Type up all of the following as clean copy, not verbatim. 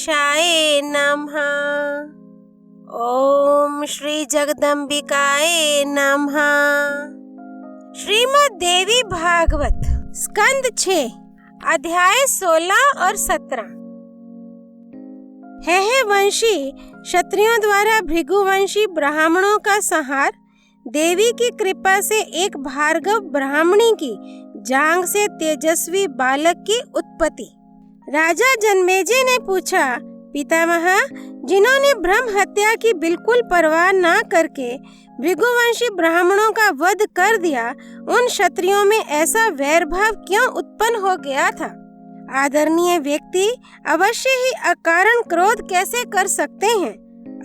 गणेशाय नमः। ओम श्री जगदम्बिकाय नमः। श्रीमद् देवी भागवत स्कंद 6 अध्याय 16 और 17। है वंशी क्षत्रियों द्वारा भृगुवंशी ब्राह्मणों का संहार। देवी की कृपा से एक भार्गव ब्राह्मणी की जांग से तेजस्वी बालक की उत्पत्ति। राजा जन्मेजय ने पूछा, पितामह, जिन्होंने ब्रह्म हत्या की बिल्कुल परवाह न करके भृगुवंशी ब्राह्मणों का वध कर दिया, उन क्षत्रियों में ऐसा वैरभाव क्यों उत्पन्न हो गया था? आदरणीय व्यक्ति अवश्य ही अकारण क्रोध कैसे कर सकते हैं?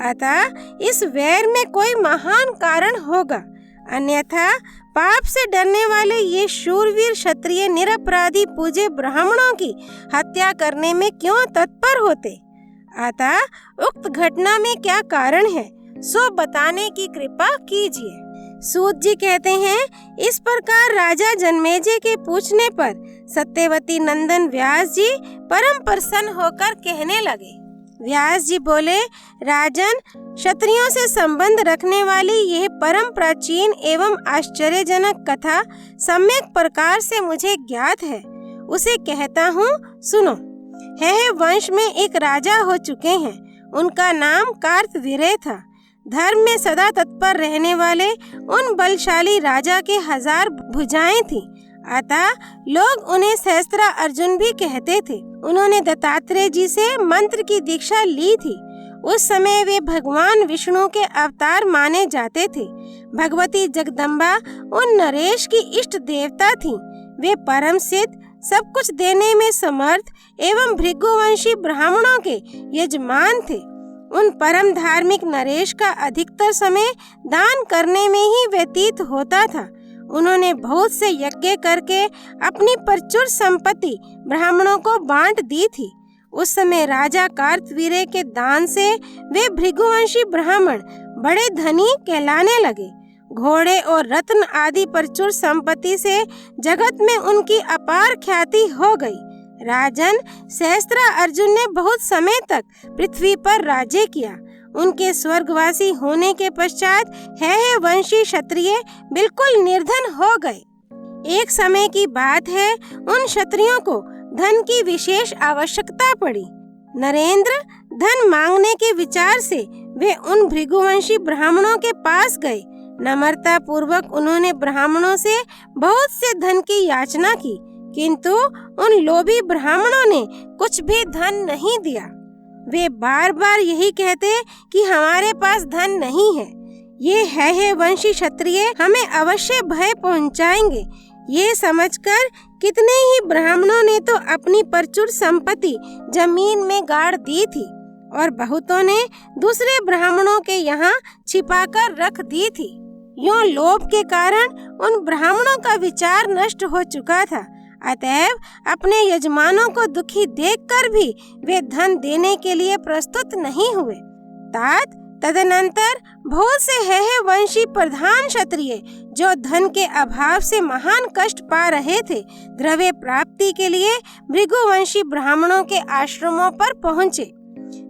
अतः इस वैर में कोई महान कारण होगा, अन्यथा पाप से डरने वाले ये शूरवीर क्षत्रिय निरपराधी पूजे ब्राह्मणों की हत्या करने में क्यों तत्पर होते? अतः उक्त घटना में क्या कारण है, सो बताने की कृपा कीजिए। सूत जी कहते हैं, इस प्रकार राजा जन्मेजय के पूछने पर सत्यवती नंदन व्यास जी परम प्रसन्न होकर कहने लगे। व्यास जी बोले, राजन, क्षत्रियों से संबंध रखने वाली यह परम प्राचीन एवं आश्चर्यजनक कथा सम्यक प्रकार से मुझे ज्ञात है। उसे कहता हूँ, सुनो। है वंश में एक राजा हो चुके हैं। उनका नाम कार्तवीर्य था। धर्म में सदा तत्पर रहने वाले उन बलशाली राजा के 1000 भुजाएं थी, अतः लोग उन्हें सहस्त्रा अर्जुन भी कहते थे। उन्होंने दत्तात्रेय जी से मंत्र की दीक्षा ली थी। उस समय वे भगवान विष्णु के अवतार माने जाते थे। भगवती जगदम्बा उन नरेश की इष्ट देवता थीं। वे परम सिद्ध, सब कुछ देने में समर्थ एवं भृगुवंशी ब्राह्मणों के यजमान थे। उन परम धार्मिक नरेश का अधिकतर समय दान करने में ही व्यतीत होता था। उन्होंने बहुत से यज्ञ करके अपनी प्रचुर संपत्ति ब्राह्मणों को बांट दी थी। उस समय राजा कार्तवीर्य के दान से वे भृगुवंशी ब्राह्मण बड़े धनी कहलाने लगे। घोड़े और रत्न आदि प्रचुर संपत्ति से जगत में उनकी अपार ख्याति हो गई। राजन, सहस्त्रा अर्जुन ने बहुत समय तक पृथ्वी पर राज्य किया। उनके स्वर्गवासी होने के पश्चात है वंशी क्षत्रिय बिल्कुल निर्धन हो गए। एक समय की बात है, उन क्षत्रियों को धन की विशेष आवश्यकता पड़ी। नरेंद्र, धन मांगने के विचार से वे उन भृगुवंशी ब्राह्मणों के पास गए। नम्रता पूर्वक उन्होंने ब्राह्मणों से बहुत से धन की याचना की, किंतु उन लोभी ब्राह्मणों ने कुछ भी धन नहीं दिया। वे बार बार यही कहते कि हमारे पास धन नहीं है। ये है वंशी क्षत्रिय हमें अवश्य भय पहुंचाएंगे। ये समझकर कितने ही ब्राह्मणों ने तो अपनी प्रचुर संपत्ति जमीन में गाड़ दी थी और बहुतों ने दूसरे ब्राह्मणों के यहाँ छिपाकर रख दी थी। यूं लोभ के कारण उन ब्राह्मणों का विचार नष्ट हो चुका था। अतएव अपने यजमानों को दुखी देखकर भी वे धन देने के लिए प्रस्तुत नहीं हुए। तदनंतर बहुत से है वंशी प्रधान क्षत्रिय जो धन के अभाव से महान कष्ट पा रहे थे, द्रव्य प्राप्ति के लिए भृगुवंशी ब्राह्मणों के आश्रमों पर पहुँचे।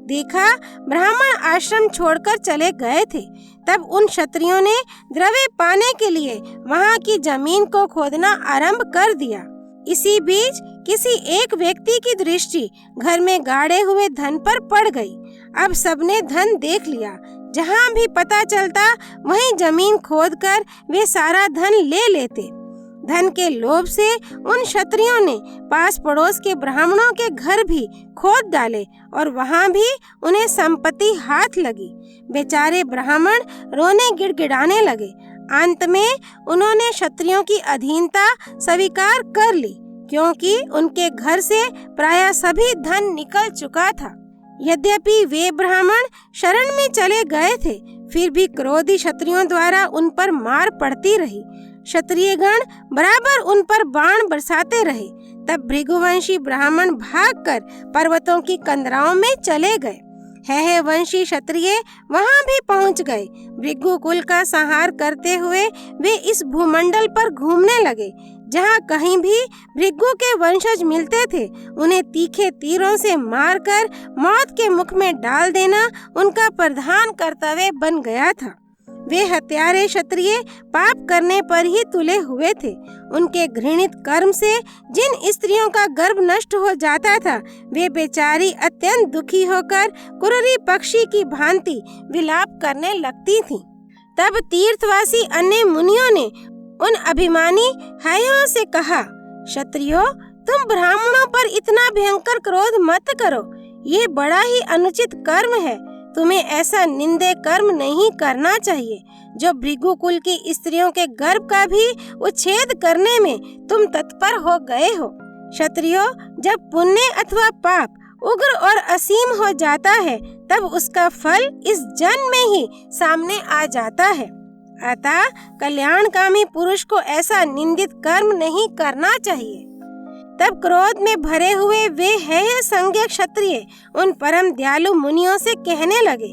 देखा, ब्राह्मण आश्रम छोड़कर चले गए थे। तब उन क्षत्रियों ने द्रव्य पाने के लिए वहाँ की जमीन को खोदना आरंभ कर दिया। इसी बीच किसी एक व्यक्ति की दृष्टि घर में गाड़े हुए धन पर पड़ गई। अब सबने धन देख लिया। जहाँ भी पता चलता वहीं जमीन खोदकर वे सारा धन ले लेते। धन के लोभ से उन क्षत्रियों ने पास पड़ोस के ब्राह्मणों के घर भी खोद डाले और वहाँ भी उन्हें संपत्ति हाथ लगी। बेचारे ब्राह्मण रोने गिड़गिड़ाने लगे। अंत में उन्होंने क्षत्रियों की अधीनता स्वीकार कर ली, क्योंकि उनके घर से प्रायः सभी धन निकल चुका था। यद्यपि वे ब्राह्मण शरण में चले गए थे, फिर भी क्रोधी क्षत्रियों द्वारा उन पर मार पड़ती रही। क्षत्रियगण बराबर उन पर बाण बरसाते रहे। तब भृगुवंशी ब्राह्मण भागकर पर्वतों की कंदराओं में चले गए। है वंशी क्षत्रिय वहां भी पहुंच गए। भृगु कुल का संहार करते हुए वे इस भूमंडल पर घूमने लगे। जहाँ कहीं भी भृगु के वंशज मिलते थे, उन्हें तीखे तीरों से मारकर मौत के मुख में डाल देना उनका प्रधान कर्तव्य बन गया था। वे हत्यारे क्षत्रिय पाप करने पर ही तुले हुए थे। उनके घृणित कर्म से जिन स्त्रियों का गर्भ नष्ट हो जाता था, वे बेचारी अत्यंत दुखी होकर कुररी पक्षी की भांति विलाप करने लगती थीं। तब तीर्थवासी अन्य मुनियों ने उन अभिमानी हाइयों से कहा, क्षत्रियो, तुम ब्राह्मणों पर इतना भयंकर क्रोध मत करो, ये बड़ा ही अनुचित कर्म है। तुम्हें ऐसा निंदे कर्म नहीं करना चाहिए, जो भृगु कुल की स्त्रियों के गर्भ का भी उच्छेद करने में तुम तत्पर हो गए हो। क्षत्रियो, जब पुण्य अथवा पाप उग्र और असीम हो जाता है, तब उसका फल इस जन्म में ही सामने आ जाता है। अतः कल्याणकामी पुरुष को ऐसा निंदित कर्म नहीं करना चाहिए। तब क्रोध में भरे हुए वे हेय संज्ञ क्षत्रिय उन परम दयालु मुनियों से कहने लगे,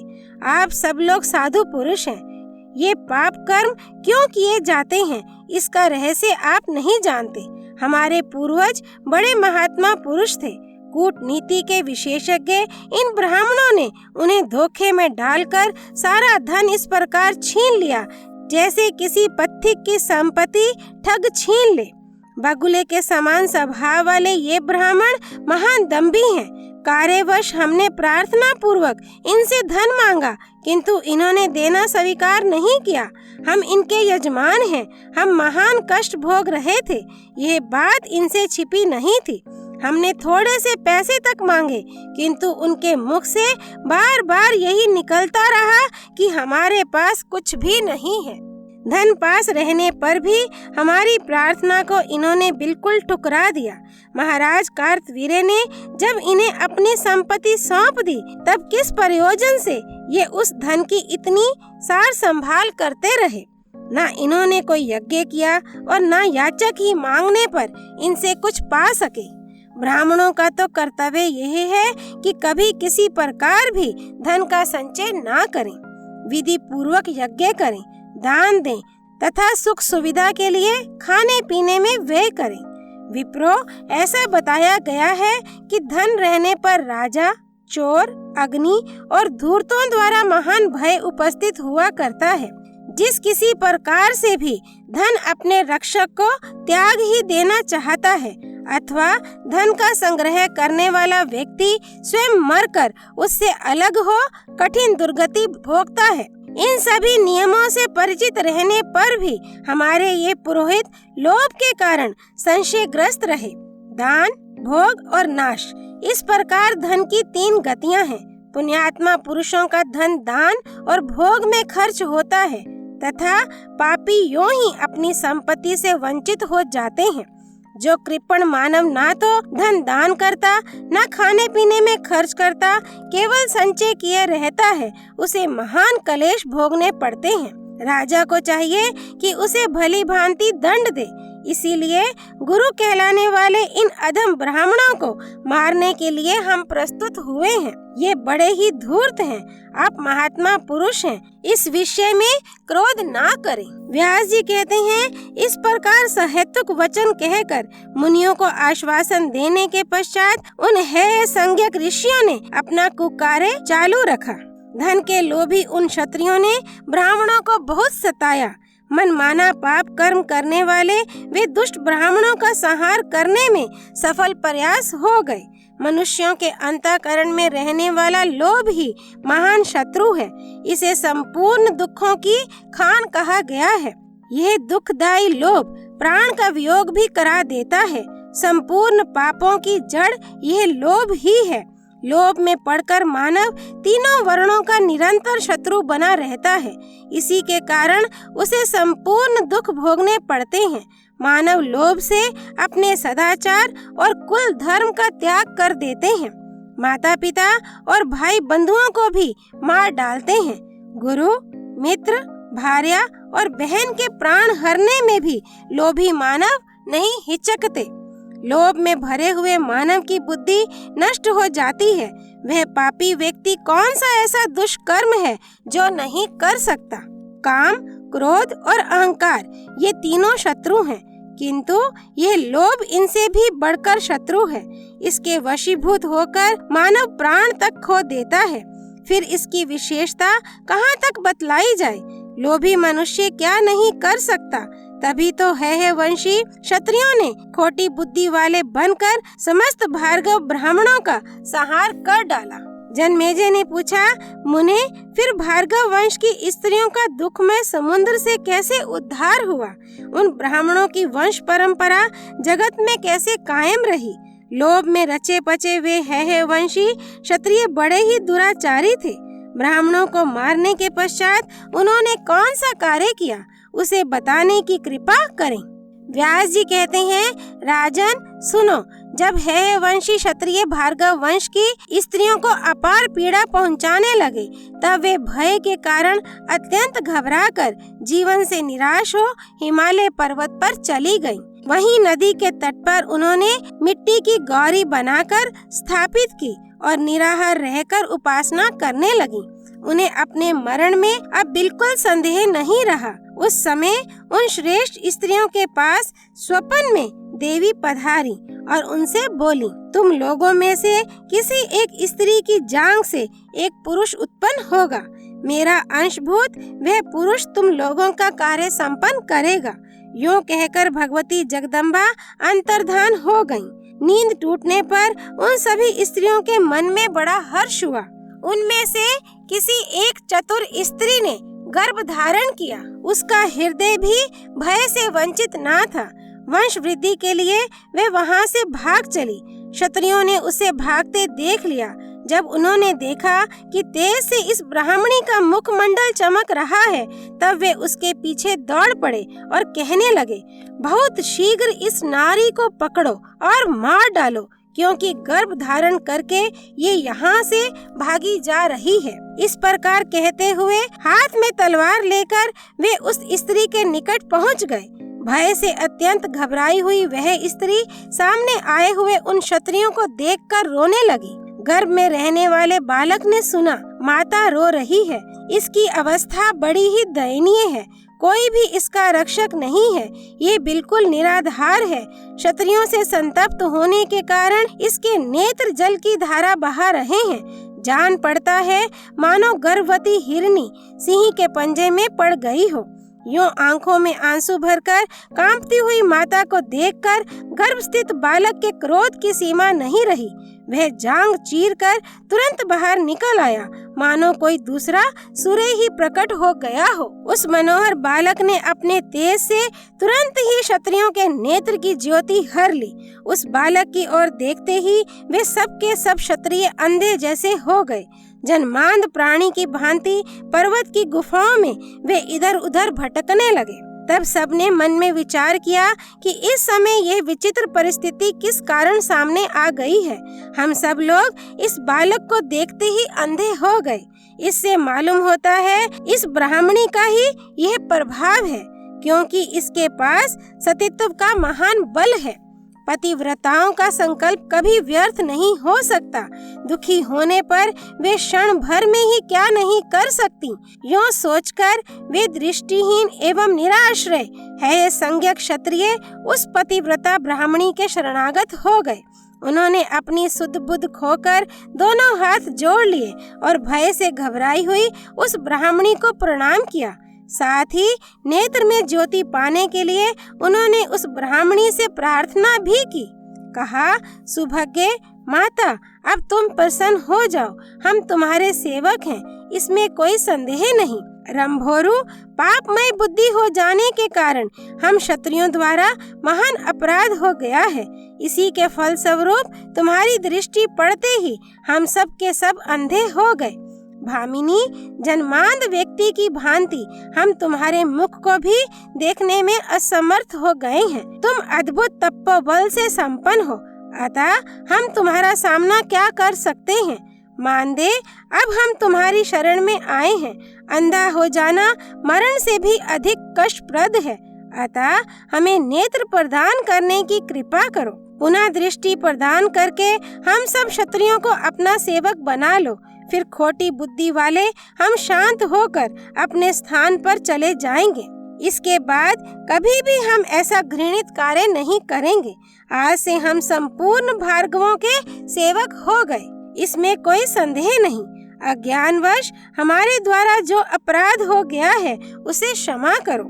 आप सब लोग साधु पुरुष हैं, ये पाप कर्म क्यों किए जाते हैं, इसका रहस्य आप नहीं जानते। हमारे पूर्वज बड़े महात्मा पुरुष थे, कूटनीति के विशेषज्ञ इन ब्राह्मणों ने उन्हें धोखे में डालकर सारा धन इस प्रकार छीन लिया, जैसे किसी पथिक की संपत्ति ठग छीन ले। बगुले के समान स्वभाव वाले ये ब्राह्मण महान दंभी हैं। कार्यवश हमने प्रार्थना पूर्वक इनसे धन मांगा, किंतु इन्होंने देना स्वीकार नहीं किया। हम इनके यजमान हैं, हम महान कष्ट भोग रहे थे, ये बात इनसे छिपी नहीं थी। हमने थोड़े से पैसे तक मांगे, किंतु उनके मुख से बार बार यही निकलता रहा कि हमारे पास कुछ भी नहीं है। धन पास रहने पर भी हमारी प्रार्थना को इन्होंने बिल्कुल ठुकरा दिया। महाराज कार्तवीर्य ने जब इन्हें अपनी संपत्ति सौंप दी, तब किस प्रयोजन से ये उस धन की इतनी सार संभाल करते रहे। न इन्होंने कोई यज्ञ किया और न याचक ही मांगने पर इनसे कुछ पा सके। ब्राह्मणों का तो कर्तव्य यही है कि कभी किसी प्रकार भी धन का संचय ना करें, विधि पूर्वक यज्ञ करें, दान दें तथा सुख सुविधा के लिए खाने पीने में व्यय करें। विप्रो, ऐसा बताया गया है कि धन रहने पर राजा, चोर, अग्नि और धूर्तों द्वारा महान भय उपस्थित हुआ करता है। जिस किसी प्रकार से भी धन अपने रक्षक को त्याग ही देना चाहता है, अथवा धन का संग्रह करने वाला व्यक्ति स्वयं मरकर उससे अलग हो कठिन दुर्गति भोगता है। इन सभी नियमों से परिचित रहने पर भी हमारे ये पुरोहित लोभ के कारण संशयग्रस्त रहे। दान, भोग और नाश, इस प्रकार धन की 3 गतियां हैं। पुण्यात्मा पुरुषों का धन दान और भोग में खर्च होता है, तथा पापी यूं ही अपनी संपत्ति से वंचित हो जाते हैं। जो कृपण मानव ना तो धन दान करता, न खाने पीने में खर्च करता, केवल संचय किए रहता है, उसे महान क्लेश भोगने पड़ते हैं। राजा को चाहिए कि उसे भली भांति दंड दे। इसीलिए गुरु कहलाने वाले इन अधम ब्राह्मणों को मारने के लिए हम प्रस्तुत हुए हैं। ये बड़े ही धूर्त हैं, आप महात्मा पुरुष हैं, इस विषय में क्रोध ना करें। व्यास जी कहते हैं, इस प्रकार सहेतुक वचन कहकर मुनियों को आश्वासन देने के पश्चात उन हेय संज्ञक ऋषियों ने अपना कुकार्य चालू रखा। धन के लोभी उन क्षत्रियों ने ब्राह्मणों को बहुत सताया। मनमाना पाप कर्म करने वाले वे दुष्ट ब्राह्मणों का संहार करने में सफल प्रयास हो गए। मनुष्यों के अंतःकरण में रहने वाला लोभ ही महान शत्रु है। इसे संपूर्ण दुखों की खान कहा गया है। यह दुखदायी लोभ प्राण का वियोग भी करा देता है। संपूर्ण पापों की जड़ यह लोभ ही है। लोभ में पड़कर मानव तीनों वर्णों का निरंतर शत्रु बना रहता है। इसी के कारण उसे संपूर्ण दुख भोगने पड़ते हैं। मानव लोभ से अपने सदाचार और कुल धर्म का त्याग कर देते हैं। माता पिता और भाई बंधुओं को भी मार डालते हैं। गुरु, मित्र, भार्या और बहन के प्राण हरने में भी लोभी मानव नहीं हिचकते। लोभ में भरे हुए मानव की बुद्धि नष्ट हो जाती है। वह पापी व्यक्ति कौन सा ऐसा दुष्कर्म है जो नहीं कर सकता। काम, क्रोध और अहंकार ये तीनों शत्रु हैं, किंतु यह लोभ इनसे भी बढ़कर शत्रु है। इसके वशीभूत होकर मानव प्राण तक खो देता है। फिर इसकी विशेषता कहाँ तक बतलाई जाए। लोभी मनुष्य क्या नहीं कर सकता। तभी तो है वंशी क्षत्रियों ने खोटी बुद्धि वाले बनकर समस्त भार्गव ब्राह्मणों का संहार कर डाला। जन्मेजय ने पूछा, मुने, फिर भार्गव वंश की स्त्रियों का दुखमय समुद्र से कैसे उद्धार हुआ? उन ब्राह्मणों की वंश परंपरा जगत में कैसे कायम रही? लोभ में रचे पचे वे है वंशी क्षत्रिय बड़े ही दुराचारी थे। ब्राह्मणों को मारने के पश्चात उन्होंने कौन सा कार्य किया, उसे बताने की कृपा करें। व्यास जी कहते हैं, राजन सुनो, जब है वंशी क्षत्रिय भार्गव वंश की स्त्रियों को अपार पीड़ा पहुंचाने लगे, तब वे भय के कारण अत्यंत घबराकर जीवन से निराश हो हिमालय पर्वत पर चली गईं। वहीं नदी के तट पर उन्होंने मिट्टी की गौरी बनाकर स्थापित की और निराहार रहकर उपासना करने लगी। उन्हें अपने मरण में अब बिल्कुल संदेह नहीं रहा। उस समय उन श्रेष्ठ स्त्रियों के पास स्वप्न में देवी पधारी और उनसे बोली, तुम लोगों में से किसी एक स्त्री की जांघ से एक पुरुष उत्पन्न होगा। मेरा अंशभूत वह पुरुष तुम लोगों का कार्य संपन्न करेगा। यूं कहकर भगवती जगदम्बा अंतर्धान हो गईं। नींद टूटने पर उन सभी स्त्रियों के मन में बड़ा हर्ष हुआ। उनमें से किसी एक चतुर स्त्री ने गर्भ धारण किया। उसका हृदय भी भय से वंचित ना था। वंश वृद्धि के लिए वे वहां से भाग चली। क्षत्रियों ने उसे भागते देख लिया। जब उन्होंने देखा कि तेज से इस ब्राह्मणी का मुखमंडल चमक रहा है, तब वे उसके पीछे दौड़ पड़े और कहने लगे, बहुत शीघ्र इस नारी को पकड़ो और मार डालो, क्योंकि गर्भ धारण करके ये यहाँ से भागी जा रही है। इस प्रकार कहते हुए हाथ में तलवार लेकर वे उस स्त्री के निकट पहुँच गए। भय से अत्यंत घबराई हुई वह स्त्री सामने आए हुए उन क्षत्रियों को देखकर रोने लगी। गर्भ में रहने वाले बालक ने सुना, माता रो रही है, इसकी अवस्था बड़ी ही दयनीय है, कोई भी इसका रक्षक नहीं है, ये बिल्कुल निराधार है। क्षत्रियों से संतप्त होने के कारण इसके नेत्र जल की धारा बहा रहे हैं। जान पड़ता है मानो गर्भवती हिरनी सिंह के पंजे में पड़ गई हो। यूं आंखों में आंसू भरकर कांपती हुई माता को देखकर गर्भ स्थित बालक के क्रोध की सीमा नहीं रही। वह जांघ चीरकर तुरंत बाहर निकल आया, मानो कोई दूसरा सूर्य ही प्रकट हो गया हो। उस मनोहर बालक ने अपने तेज से तुरंत ही क्षत्रियों के नेत्र की ज्योति हर ली। उस बालक की ओर देखते ही वे सब के सब क्षत्रिय अंधे जैसे हो गए। जन्मांध प्राणी की भांति पर्वत की गुफाओं में वे इधर उधर भटकने लगे। तब सबने मन में विचार किया कि इस समय यह विचित्र परिस्थिति किस कारण सामने आ गई है। हम सब लोग इस बालक को देखते ही अंधे हो गए। इससे मालूम होता है इस ब्राह्मणी का ही यह प्रभाव है, क्योंकि इसके पास सतीत्व का महान बल है। पतिव्रताओं का संकल्प कभी व्यर्थ नहीं हो सकता। दुखी होने पर वे क्षण भर में ही क्या नहीं कर सकती। यूं सोचकर वे दृष्टिहीन एवं निराश्रय है संज्ञक क्षत्रिय उस पतिव्रता ब्राह्मणी के शरणागत हो गए। उन्होंने अपनी सुध बुद्ध खोकर दोनों हाथ जोड़ लिए और भय से घबराई हुई उस ब्राह्मणी को प्रणाम किया। साथ ही नेत्र में ज्योति पाने के लिए उन्होंने उस ब्राह्मणी से प्रार्थना भी की। कहा, सुभगे माता, अब तुम प्रसन्न हो जाओ, हम तुम्हारे सेवक हैं, इसमें कोई संदेह नहीं। रंभोरु, पापमय बुद्धि हो जाने के कारण हम क्षत्रियों द्वारा महान अपराध हो गया है। इसी के फल स्वरूप तुम्हारी दृष्टि पड़ते ही हम सब के सब अंधे हो गए। भामिनी, जन्मांध व्यक्ति की भांति हम तुम्हारे मुख को भी देखने में असमर्थ हो गए हैं। तुम अद्भुत तपोबल से संपन्न हो, अतः हम तुम्हारा सामना क्या कर सकते हैं। मानदे, अब हम तुम्हारी शरण में आए हैं। अंधा हो जाना मरण से भी अधिक कष्टप्रद है, अतः हमें नेत्र प्रदान करने की कृपा करो। पुनः दृष्टि प्रदान करके हम सब क्षत्रियों को अपना सेवक बना लो। फिर खोटी बुद्धि वाले हम शांत होकर अपने स्थान पर चले जाएंगे। इसके बाद कभी भी हम ऐसा घृणित कार्य नहीं करेंगे। आज से हम संपूर्ण भार्गवों के सेवक हो गए, इसमें कोई संदेह नहीं। अज्ञानवश हमारे द्वारा जो अपराध हो गया है उसे क्षमा करो।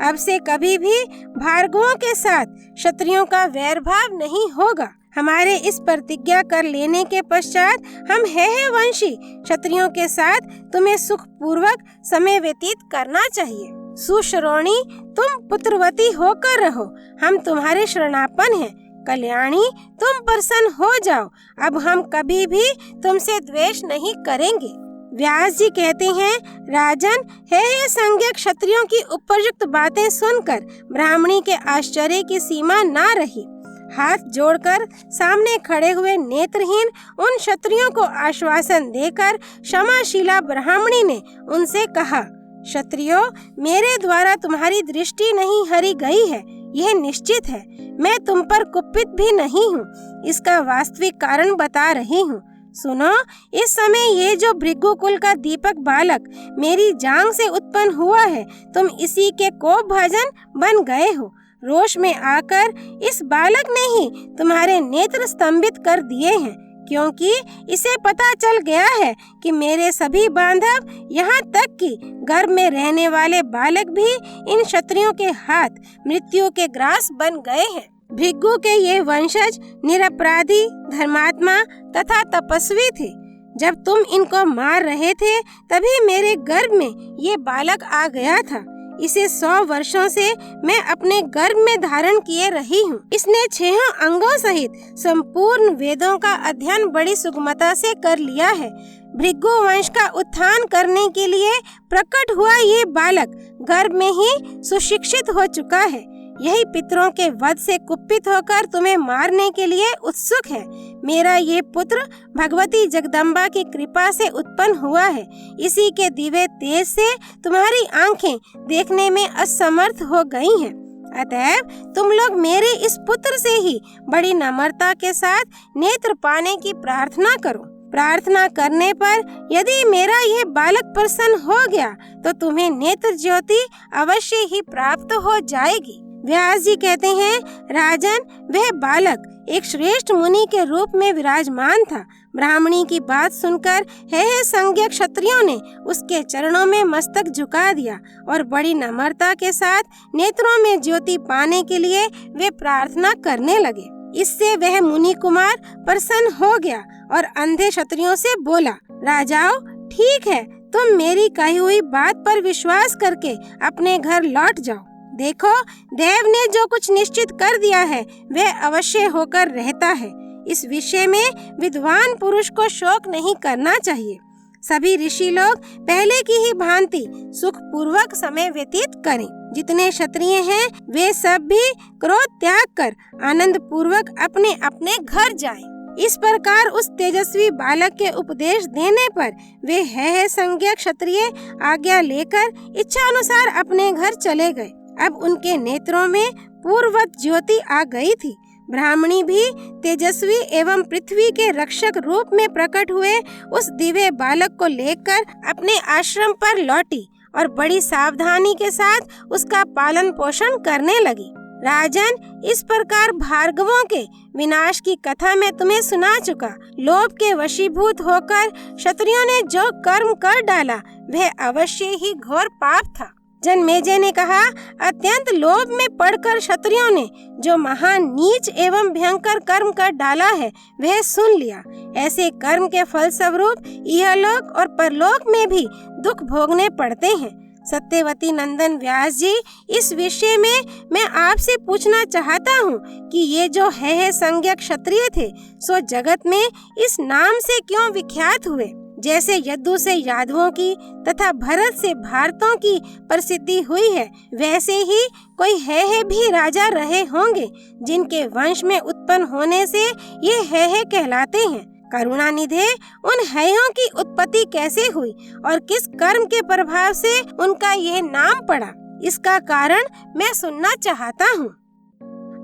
अब से कभी भी भार्गवों के साथ क्षत्रियों का वैर भाव नहीं होगा। हमारे इस प्रतिज्ञा कर लेने के पश्चात हम हेहे वंशी क्षत्रियों के साथ तुम्हें सुख पूर्वक समय व्यतीत करना चाहिए। सुश्रोणी, तुम पुत्रवती होकर रहो, हम तुम्हारे शरणापन्न हैं। कल्याणी, तुम प्रसन्न हो जाओ, अब हम कभी भी तुमसे द्वेष नहीं करेंगे। व्यास जी कहते हैं, राजन, हेहे संज्ञक क्षत्रियों की उपयुक्त बातें सुनकर ब्राह्मणी के आश्चर्य की सीमा ना रही। हाथ जोड़कर सामने खड़े हुए नेत्रहीन उन क्षत्रियों को आश्वासन देकर क्षमाशीला ब्राह्मणी ने उनसे कहा, क्षत्रियो, मेरे द्वारा तुम्हारी दृष्टि नहीं हरी गई है, यह निश्चित है। मैं तुम पर कुपित भी नहीं हूँ, इसका वास्तविक कारण बता रही हूँ। सुनो, इस समय ये जो भृगुकुल का दीपक बालक मेरी जांग से उत्पन्न हुआ है, तुम इसी के कोप भाजन बन गए हो। रोष में आकर इस बालक ने ही तुम्हारे नेत्र स्तंभित कर दिए हैं, क्योंकि इसे पता चल गया है कि मेरे सभी बांधव, यहाँ तक कि गर्भ में रहने वाले बालक भी इन क्षत्रियों के हाथ मृत्यु के ग्रास बन गए हैं। भृगु के ये वंशज निरपराधी, धर्मात्मा तथा तपस्वी थे। जब तुम इनको मार रहे थे तभी मेरे गर्भ में ये बालक आ गया था। इसे 100 वर्षों से मैं अपने गर्भ में धारण किए रही हूँ। इसने 6 अंगों सहित संपूर्ण वेदों का अध्ययन बड़ी सुगमता से कर लिया है। भृगु वंश का उत्थान करने के लिए प्रकट हुआ ये बालक गर्भ में ही सुशिक्षित हो चुका है। यही पितरों के वध से कुपित होकर तुम्हें मारने के लिए उत्सुक है। मेरा ये पुत्र भगवती जगदम्बा की कृपा से उत्पन्न हुआ है। इसी के दिव्य तेज से तुम्हारी आंखें देखने में असमर्थ हो गई हैं। अतएव तुम लोग मेरे इस पुत्र से ही बड़ी नम्रता के साथ नेत्र पाने की प्रार्थना करो। प्रार्थना करने पर यदि मेरा यह बालक प्रसन्न हो गया तो तुम्हें नेत्र ज्योति अवश्य ही प्राप्त हो जाएगी। व्यास जी कहते हैं, राजन, वह बालक एक श्रेष्ठ मुनि के रूप में विराजमान था। ब्राह्मणी की बात सुनकर हेहे संज्ञक क्षत्रियों ने उसके चरणों में मस्तक झुका दिया और बड़ी नम्रता के साथ नेत्रों में ज्योति पाने के लिए वे प्रार्थना करने लगे। इससे वह मुनि कुमार प्रसन्न हो गया और अंधे क्षत्रियों से बोला, राजाओं, ठीक है, तुम मेरी कही हुई बात पर विश्वास करके अपने घर लौट जाओ। देखो, देव ने जो कुछ निश्चित कर दिया है वह अवश्य होकर रहता है। इस विषय में विद्वान पुरुष को शोक नहीं करना चाहिए। सभी ऋषि लोग पहले की ही भांति सुख पूर्वक समय व्यतीत करें। जितने क्षत्रिय हैं वे सब भी क्रोध त्याग कर आनंद पूर्वक अपने अपने घर जाएं। इस प्रकार उस तेजस्वी बालक के उपदेश देने पर वे हेहे संज्ञक क्षत्रिय आज्ञा लेकर इच्छा अनुसार अपने घर चले गए। अब उनके नेत्रों में पूर्ववत ज्योति आ गई थी। ब्राह्मणी भी तेजस्वी एवं पृथ्वी के रक्षक रूप में प्रकट हुए उस दिव्य बालक को लेकर अपने आश्रम पर लौटी और बड़ी सावधानी के साथ उसका पालन पोषण करने लगी। राजन, इस प्रकार भार्गवों के विनाश की कथा मैं तुम्हें सुना चुका। लोभ के वशीभूत होकर क्षत्रियों ने जो कर्म कर डाला वह अवश्य ही घोर पाप था। जन्मेजय ने कहा, अत्यंत लोभ में पड़कर क्षत्रियों ने जो महान नीच एवं भयंकर कर्म कर डाला है वह सुन लिया। ऐसे कर्म के फल स्वरूप इहलोक और परलोक में भी दुख भोगने पड़ते हैं। सत्यवती नंदन व्यास जी, इस विषय में मैं आपसे पूछना चाहता हूँ कि ये जो हेहे संज्ञक क्षत्रिय थे सो जगत में इस नाम से क्यों विख्यात हुए? जैसे यदु से यादवों की तथा भरत से भारतों की प्रसिद्धि हुई है, वैसे ही कोई हेहे भी राजा रहे होंगे जिनके वंश में उत्पन्न होने से ये हेहे कहलाते हैं। करुणानिधे, उन हेयों की उत्पत्ति कैसे हुई और किस कर्म के प्रभाव से उनका यह नाम पड़ा, इसका कारण मैं सुनना चाहता हूँ।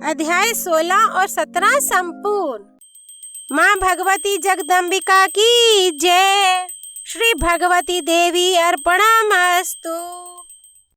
अध्याय 16 और 17 संपूर्ण। माँ भगवती जगदम्बिका की जय। श्री भगवती देवी अर्पणमस्तु।